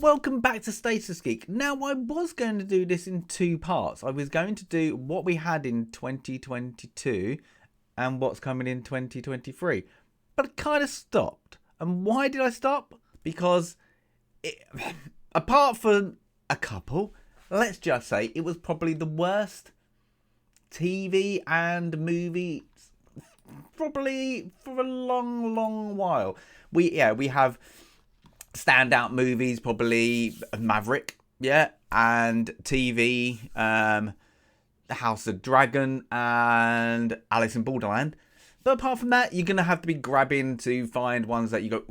welcome back to Stasis Geek. Now, I was going to do this in two parts. I was going to do what we had in 2022 and what's coming in 2023. But I kind of stopped. And why did I stop? Because, apart from a couple, let's just say it was probably the worst TV and movie probably for a long while. We have standout movies, probably Maverick, and TV, House of Dragon and Alice in Borderland. But apart from that, you're gonna have to be grabbing to find ones that you go,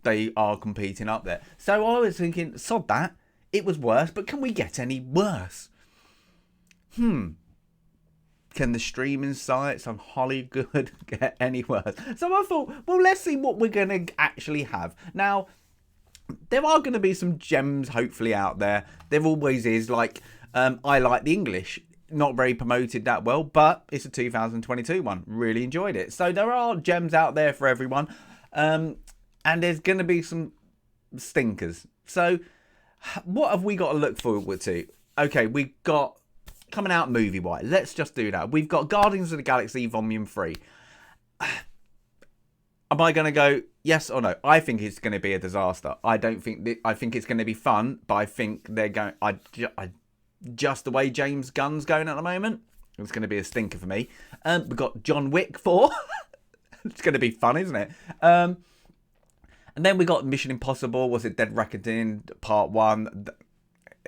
they are competing up there. So I was thinking, sod that, it was worse, but can we get any worse? Can the streaming sites on Hollywood get any worse? So I thought, well, let's see what we're going to actually have. Now, there are going to be some gems, hopefully, out there. There always is. Like, I Like the English. Not very promoted that well, but it's a 2022 one. Really enjoyed it. So there are gems out there for everyone. And there's going to be some stinkers. So what have we got to look forward to? Okay, we've got... coming out movie-wise, let's just do that. We've got Guardians of the Galaxy Volume 3. Am I going to go yes or no? I think it's going to be a disaster. I think it's going to be fun, but I think they're going... just the way James Gunn's going at the moment, it's going to be a stinker for me. We've got John Wick 4. It's going to be fun, isn't it? And then we got Mission Impossible. Was it Dead Reckoning Part 1?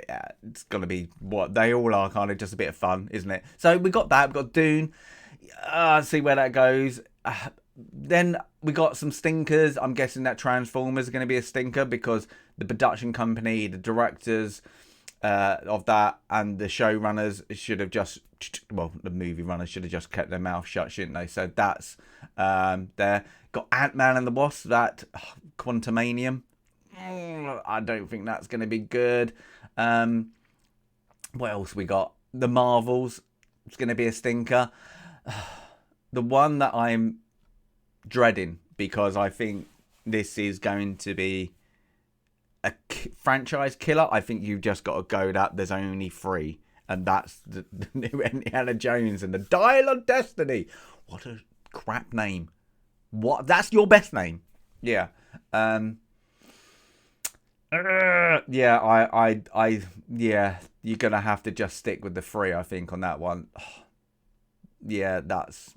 Yeah, it's going to be what they all are, kind of just a bit of fun, isn't it? So we got that. We've got Dune. See where that goes. Then we got some stinkers. I'm guessing that Transformers are going to be a stinker because the production company, the directors of that, and the showrunners should have just, well, the movie runners should have just kept their mouth shut, shouldn't they? So that's there. Got Ant-Man and the Wasp, that Quantumanium. I don't think that's going to be good. What else we got? The Marvels. It's going to be a stinker. The one that I'm dreading, because I think this is going to be a franchise killer. I think you've just got to go that there's only 3. And that's the new Indiana Jones and the Dial of Destiny. What a crap name. What? That's your best name. Yeah. Yeah, yeah, you're gonna have to just stick with the 3, I think, on that one. Yeah, that's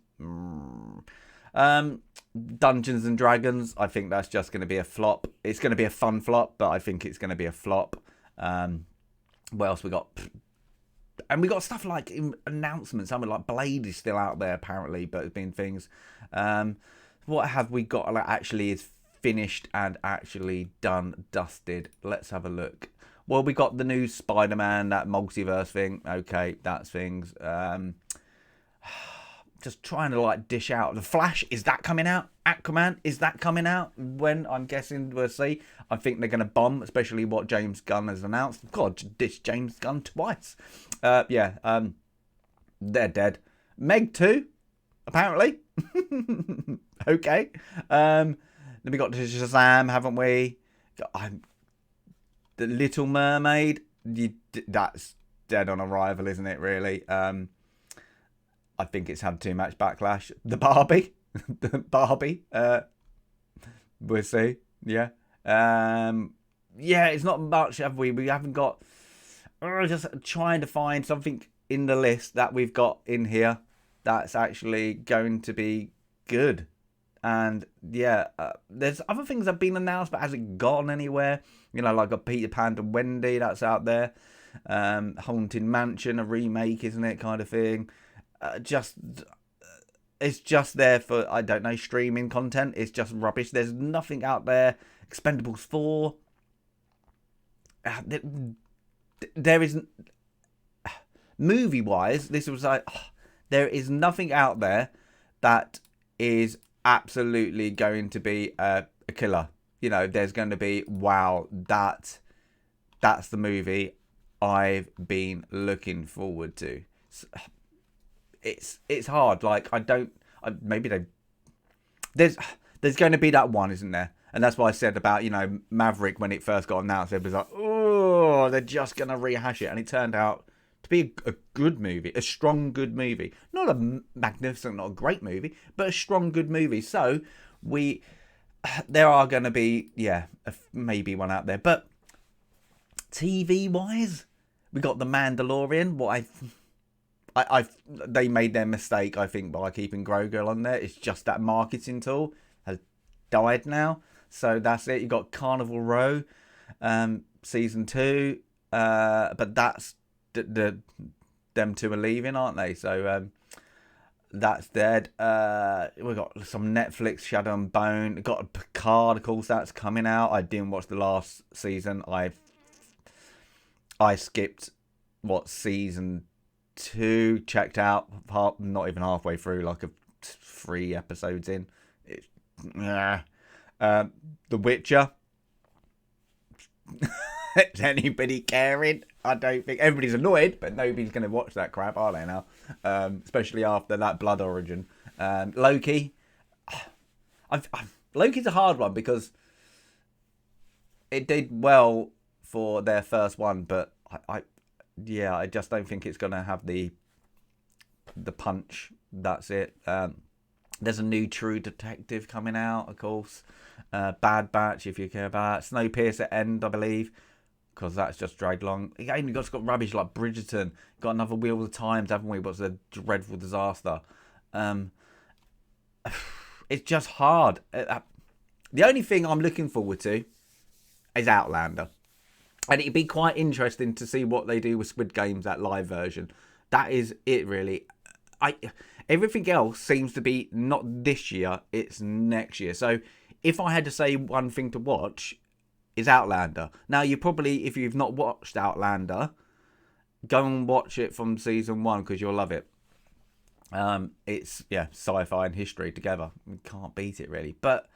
Dungeons and Dragons. I think that's just gonna be a flop. It's gonna be a fun flop, but I think it's gonna be a flop. What else we got? And we got stuff like announcements. Something like Blade is still out there apparently, but it's been things. What have we got that actually is finished and actually done, dusted? Let's have a look. Well, we got the new Spider-Man, that multiverse thing. Okay, that's things. Just trying to like dish out. The Flash, is that coming out? Aquaman, is that coming out? When? I'm guessing we'll see. I think they're going to bomb, especially what James Gunn has announced. God, dish James Gunn twice. They're dead. Meg 2, apparently. Okay. Then we got Shazam, haven't we? The Little Mermaid. That's dead on arrival, isn't it, really? I think it's had too much backlash. The Barbie. The Barbie. We'll see. Yeah. Yeah, it's not much, have we? We haven't got... just trying to find something in the list that we've got in here that's actually going to be good. And yeah, there's other things that have been announced but hasn't gone anywhere. You know, like a Peter Pan and Wendy, that's out there. Haunted Mansion, a remake, isn't it, kind of thing. It's just there for, I don't know, streaming content. It's just rubbish. There's nothing out there. Expendables 4. There isn't... Movie-wise, this was like... there is nothing out there that is absolutely going to be a killer. You know, there's going to be, wow, that's the movie I've been looking forward to. It's hard. Like, there's going to be that one, isn't there? And that's why I said about, Maverick when it first got announced. It was like, oh, they're just going to rehash it. And it turned out to be a good movie, a strong, good movie. Not a magnificent, not a great movie, but a strong, good movie. So there are going to be, maybe one out there. But TV-wise, we got The Mandalorian. They made their mistake, I think, by keeping Grogu on there. It's just that marketing tool has died now. So that's it. You got Carnival Row, season 2, but that's them two are leaving, aren't they? So that's dead. We got some Netflix, Shadow and Bone. We got Picard, of course, that's coming out. I didn't watch the last season. I skipped season 2, checked out, not even halfway through, like 3 episodes in. The Witcher. Is anybody caring? I don't think everybody's annoyed, but nobody's going to watch that crap, are they now? Especially after that Blood Origin. Loki. Loki's a hard one because it did well for their first one, but I just don't think it's going to have the punch. That's it. There's a new True Detective coming out, of course. Bad Batch, if you care about that. Snowpiercer End, I believe, because that's just dragged along. Again, you've got rubbish like Bridgerton. Got another Wheel of Times, haven't we? What's a dreadful disaster. It's just hard. The only thing I'm looking forward to is Outlander. And it'd be quite interesting to see what they do with Squid Games, that live version. That is it, really. Everything else seems to be not this year, it's next year. So if I had to say one thing to watch, is Outlander. Now, you probably, if you've not watched Outlander, go and watch it from season 1 because you'll love it. It's sci-fi and history together. You can't beat it, really. But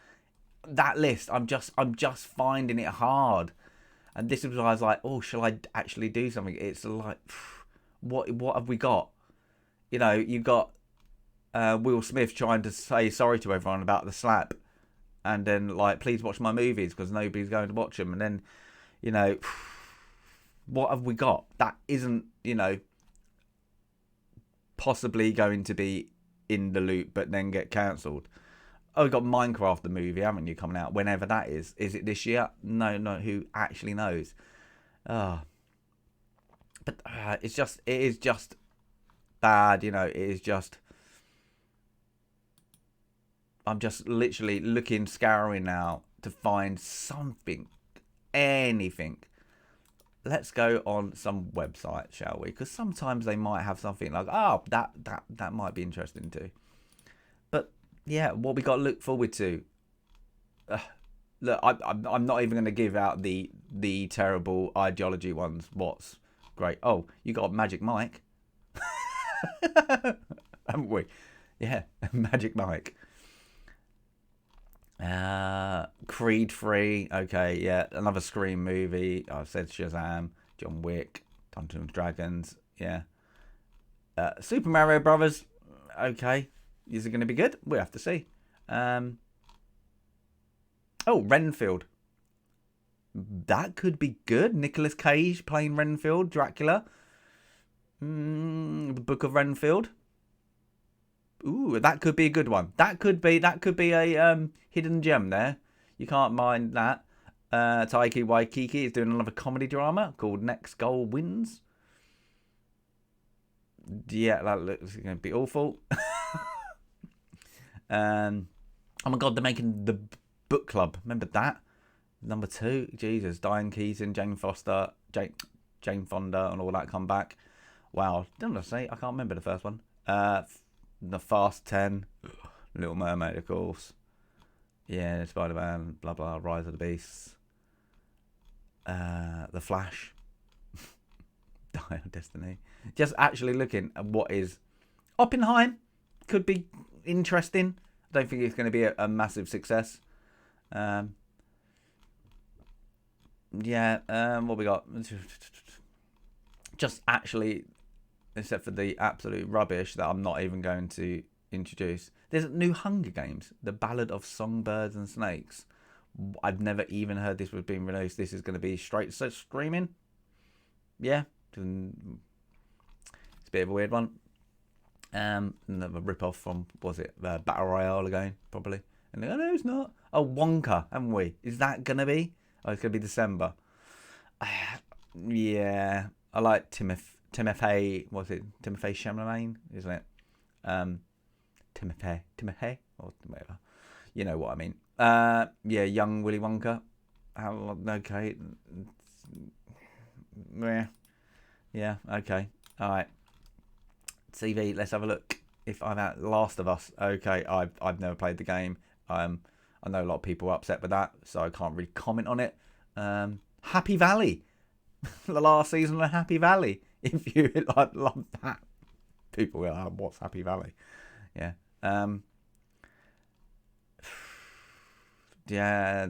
that list, I'm just finding it hard. And this is why I was like, oh, shall I actually do something? It's like, what have we got? You got Will Smith trying to say sorry to everyone about the slap. And then, please watch my movies because nobody's going to watch them. And then, what have we got? That isn't, possibly going to be in the loop but then get cancelled. Oh, we've got Minecraft the movie, haven't you, coming out? Whenever that is. Is it this year? No, who actually knows? But it is just bad, it is just... I'm just literally scouring now to find something, anything. Let's go on some website, shall we? Because sometimes they might have something like, oh, that might be interesting too. But yeah, what we got to look forward to. Look, I'm not even going to give out the terrible ideology ones. What's great? Oh, you got Magic Mike, haven't we? Yeah, Magic Mike. Creed 3, okay, yeah, another Scream movie. I said Shazam, John Wick, Dungeons and Dragons, yeah. Super Mario Brothers, okay, is it going to be good? We have to see. Renfield, that could be good. Nicolas Cage playing Renfield, Dracula. The Book of Renfield. Ooh, that could be a good one. That could be a hidden gem there. You can't mind that. Taika Waititi is doing another comedy drama called Next Goal Wins. Yeah, that looks going to be awful. Oh my God, they're making the book club. Remember that? Number 2. Jesus, Diane Keaton, Jane Fonda, and all that come back. Wow, didn't I say? I can't remember the first one. The Fast 10, Little Mermaid, of course. Yeah, Spider-Man, blah blah, Rise of the Beasts. The Flash. Dial of Destiny. Just actually looking at what is Oppenheim. Could be interesting. I don't think it's going to be a massive success. What we got? Just actually, except for the absolute rubbish that I'm not even going to introduce. There's new Hunger Games, The Ballad of Songbirds and Snakes. I've never even heard this was being released. This is going to be straight streaming. Yeah, it's a bit of a weird one. Another rip-off from, was it Battle Royale again, probably. And they go, no, it's not. Oh, Wonka, haven't we? Is that going to be? Oh, it's going to be December. Yeah, I like Timothy, what's it? Timothy Chalamet, isn't it? Timothy, or whatever. You know what I mean. Yeah, young Willy Wonka. Okay. Yeah, okay. All right. TV, let's have a look. If I'm at Last of Us, okay, I've never played the game. I know a lot of people are upset with that, so I can't really comment on it. Happy Valley, the last season of Happy Valley. If you love that, people will. What's Happy Valley? Yeah. Yeah.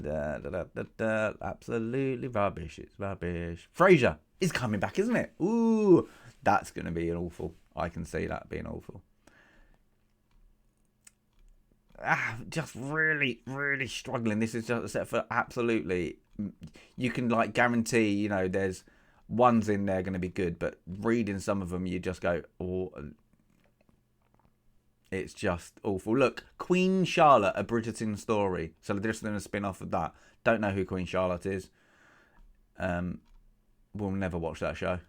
Absolutely rubbish. It's rubbish. Frasier is coming back, isn't it? Ooh, that's going to be an awful. I can see that being awful. Just really, really struggling. This is just a set for absolutely. You can guarantee, there's ones in there going to be good, but reading some of them, you just go, oh, it's just awful. Look, Queen Charlotte, A Bridgerton Story. So they're just doing a spin-off of that. Don't know who Queen Charlotte is. We'll never watch that show.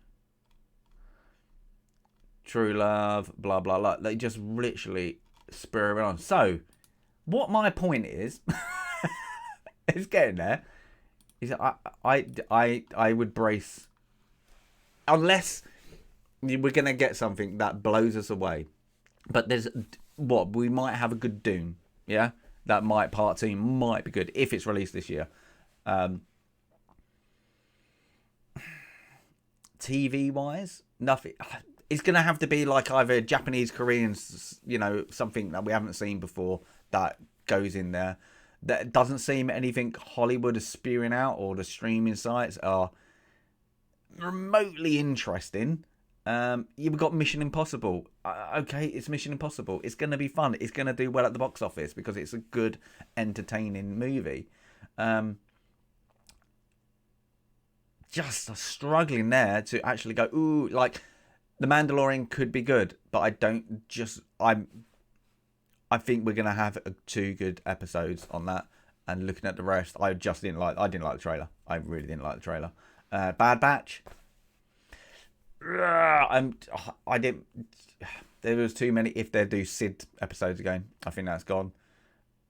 True Love, blah, blah, blah. They just literally spur it on. So, what my point is, it's getting there, is I would brace, unless we're going to get something that blows us away. But we might have a good Dune, yeah? That part 2 might be good, if it's released this year. TV-wise, nothing. It's going to have to be either Japanese, Korean, something that we haven't seen before that goes in there. That doesn't seem anything Hollywood is spewing out, or the streaming sites are remotely interesting. You've got Mission Impossible. Okay, it's Mission Impossible. It's going to be fun. It's going to do well at the box office because it's a good, entertaining movie. Just struggling there to actually go, ooh, The Mandalorian could be good, but I think we're going to have 2 good episodes on that. And looking at the rest, I didn't like the trailer. I really didn't like the trailer. Bad Batch. I didn't. There was too many. If they do Sid episodes again, I think that's gone.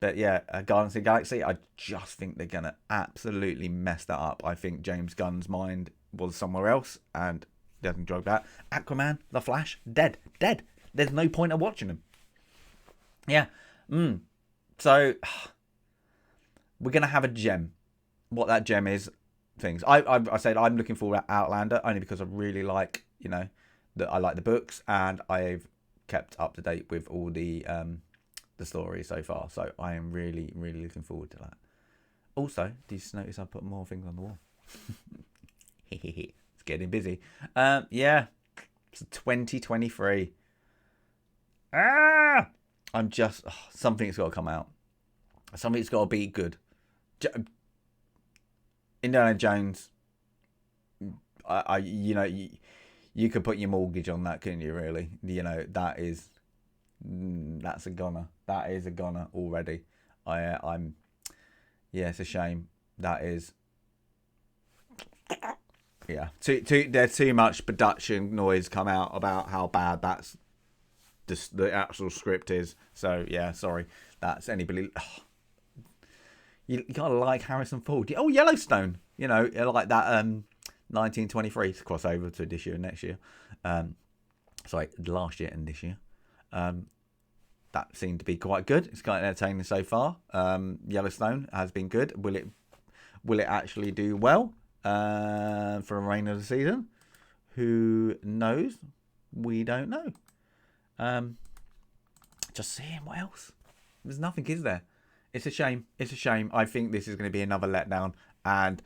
But yeah, Guardians of the Galaxy, I just think they're gonna absolutely mess that up. I think James Gunn's mind was somewhere else and doesn't enjoy that. Aquaman, The Flash, dead. There's no point of watching them. Yeah. So we're gonna have a gem. What that gem is, things. I said I'm looking forward to Outlander only because I really like, that I like the books and I've kept up to date with all the stories so far. So I am really, really looking forward to that. Also, did you notice I put more things on the wall? It's getting busy. Yeah, it's 2023. I'm just something's got to come out. Something's got to be good. Indiana Jones. You could put your mortgage on that, couldn't you? Really, that's a goner. That is a goner already. I'm. Yeah, it's a shame. That is. Yeah, there's too much production noise come out about how bad that's the actual script is. So yeah, sorry. That's anybody. You gotta like Harrison Ford. Oh, Yellowstone. Like that 1923 crossover to this year and next year. Sorry, last year and this year. That seemed to be quite good. It's quite entertaining so far. Yellowstone has been good. Will it actually do well for a remainder of the season? Who knows? We don't know. Just seeing what else. There's nothing, is there? It's a shame. I think this is going to be another letdown, and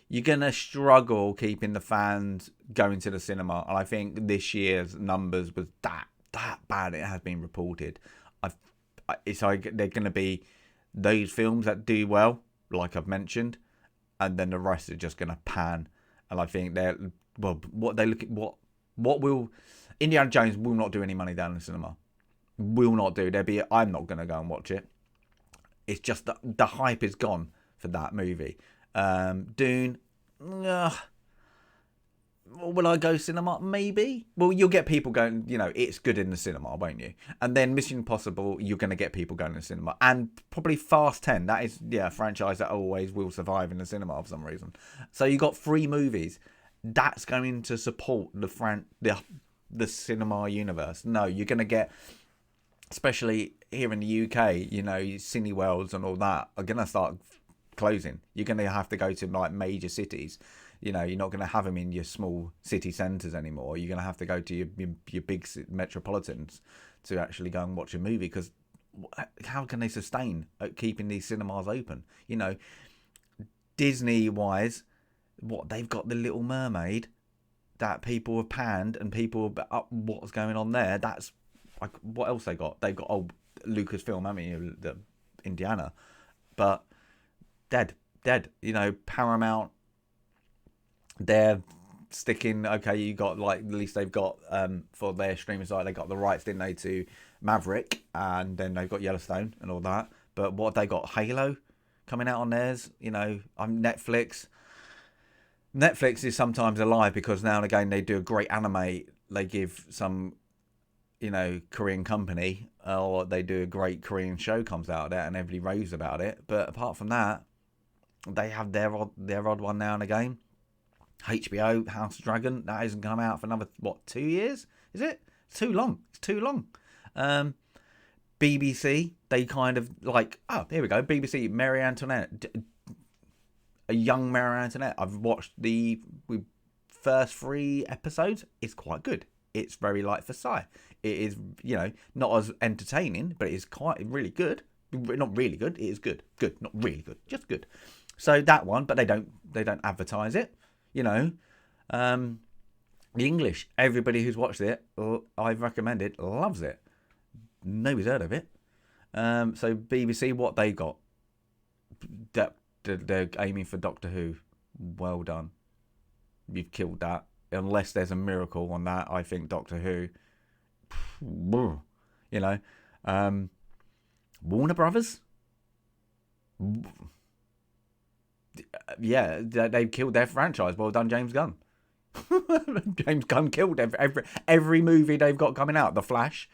you're going to struggle keeping the fans going to the cinema. And I think this year's numbers was that bad. It has been reported. it's like they're going to be those films that do well, like I've mentioned, and then the rest are just going to pan. And I think they're what they look at what will Indiana Jones will not do any money down in the cinema. Will not do. I'm not going to go and watch it. It's just that the hype is gone for that movie. Dune. Will I go cinema? Maybe. Well, you'll get people going, it's good in the cinema, won't you? And then Mission Impossible, you're going to get people going to the cinema. And probably Fast 10, that is, a franchise that always will survive in the cinema for some reason. So you got 3 movies. That's going to support the cinema universe. No, you're going to get, especially here in the UK, Cineworlds and all that are going to start closing. You're going to have to go to like major cities. You're not going to have them in your small city centres anymore. You're going to have to go to your big metropolitans to actually go and watch a movie, because how can they sustain keeping these cinemas open? Disney-wise, they've got The Little Mermaid that people have panned and people are up what's going on there. That's like, what else they got? They've got Lucasfilm, haven't you, the Indiana, but dead. Paramount, they're sticking. Okay, you got at least they've got for their streaming site, they got the rights, didn't they, to Maverick, and then they've got Yellowstone and all that. But what have they got? Halo coming out on theirs. Netflix. Netflix is sometimes alive because now and again they do a great anime. They give some, Korean company, or they do a great Korean show comes out of that, and everybody raves about it. But apart from that, they have their odd one now and again. HBO, House of Dragon, that hasn't come out for another, 2 years? Is it? It's too long. BBC, they kind of here we go. BBC, Mary Antoinette. A young Mary Antoinette. I've watched the first 3 episodes. It's quite good. It's very like Versailles. It is, not as entertaining, but it is quite really good. Not really good. It is good. Good. Not really good. Just good. So that one, but they don't advertise it. The English, everybody who's watched it, I've recommended, loves it. Nobody's heard of it. So BBC, what they got? They're aiming for Doctor Who. Well done. You've killed that. Unless there's a miracle on that, I think Doctor Who. Warner Brothers. Yeah, they've killed their franchise. Well done, James Gunn. James Gunn killed every movie they've got coming out. The Flash,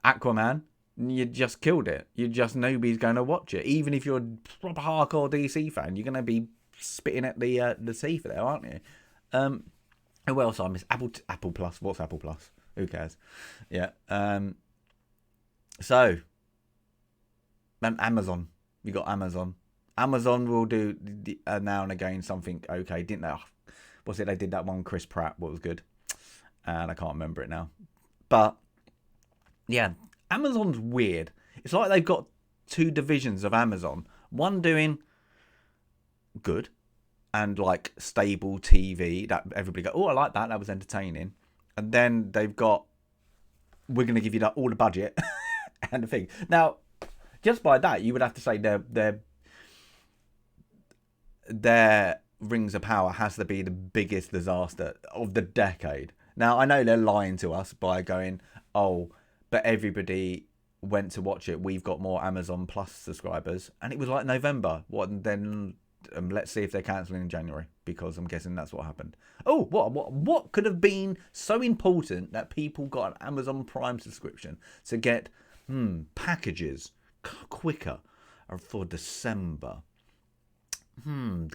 Aquaman. You just killed it. Nobody's going to watch it. Even if you're a proper hardcore DC fan, you're going to be spitting at the sea for there, aren't you? Who else I miss? Apple Plus. What's Apple Plus? Who cares? Yeah. So, and Amazon. You got Amazon. Amazon will do now and again something okay, didn't they? What's it? They did that one, Chris Pratt, what was good. And I can't remember it now. But, yeah, Amazon's weird. It's like they've got 2 divisions of Amazon. One doing good and stable TV that everybody go, oh, I like that. That was entertaining. And then they've got, we're going to give you all the budget and the thing. Now, just by that, you would have to say their Rings of Power has to be the biggest disaster of the decade. Now, I know they're lying to us by going, oh, but everybody went to watch it. We've got more Amazon Plus subscribers. And it was November. Then let's see if they're cancelling in January, because I'm guessing that's what happened. Oh, what could have been so important that people got an Amazon Prime subscription to get packages quicker for December?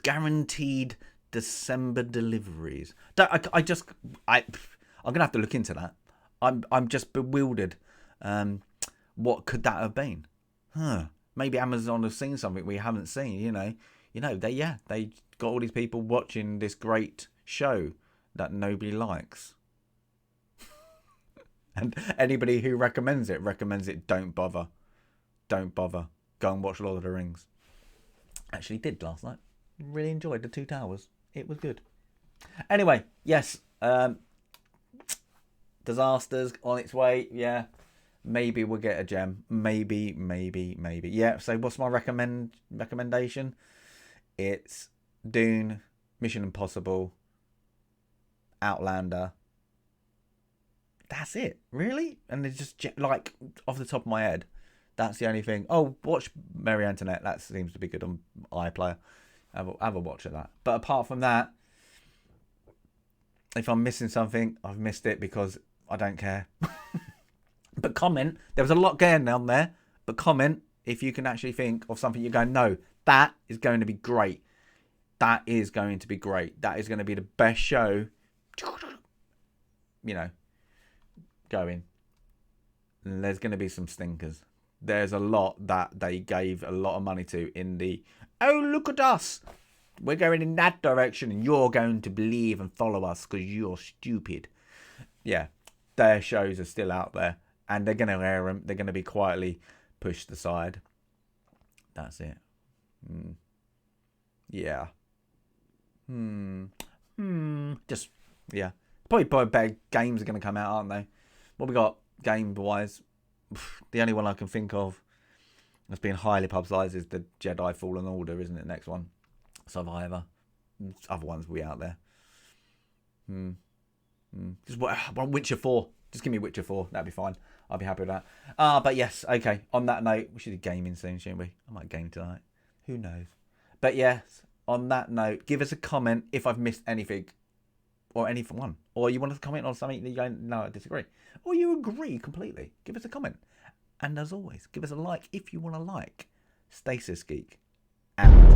Guaranteed December deliveries. I'm gonna have to look into that. I'm just bewildered. What could that have been? Maybe Amazon has seen something we haven't seen. They got all these people watching this great show that nobody likes. And anybody who recommends it, don't bother. Go and watch Lord of the Rings. Actually did last night. Really enjoyed the 2 Towers. It was good. Anyway, yes. Disasters on its way. Yeah. Maybe we'll get a gem. Maybe. Yeah, so what's my recommendation? It's Dune, Mission Impossible, Outlander. That's it, really? And it's just like off the top of my head, that's the only thing. Oh, watch Mary Antoinette. That seems to be good on iPlayer. Have a watch of that. But apart from that, if I'm missing something, I've missed it because I don't care. But comment. There was a lot going on there. But comment if you can actually think of something you're going, no, that is going to be great. That is going to be great. That is going to be the best show, you know, going. And there's going to be some stinkers. There's a lot that they gave a lot of money to in the, oh, look at us. We're going in that direction and you're going to believe and follow us because you're stupid. Yeah, their shows are still out there and they're going to air them. They're going to be quietly pushed aside. That's it. Yeah. Just, yeah. Probably better games are going to come out, aren't they? What we got game-wise? The only one I can think of that's being highly publicised is the Jedi Fallen Order, isn't it? Next one. Survivor. Other ones will be out there. Just Witcher 4. Just give me Witcher 4. That'd be fine. I'll be happy with that. But yes, okay. On that note, we should do gaming soon, shouldn't we? I might game tonight. Who knows? But yes, on that note, give us a comment if I've missed anything. Or anyone. Or you want to comment on something that you go, no, I disagree. Or you agree completely. Give us a comment. And as always, give us a like if you want to like. Stasis Geek. Out.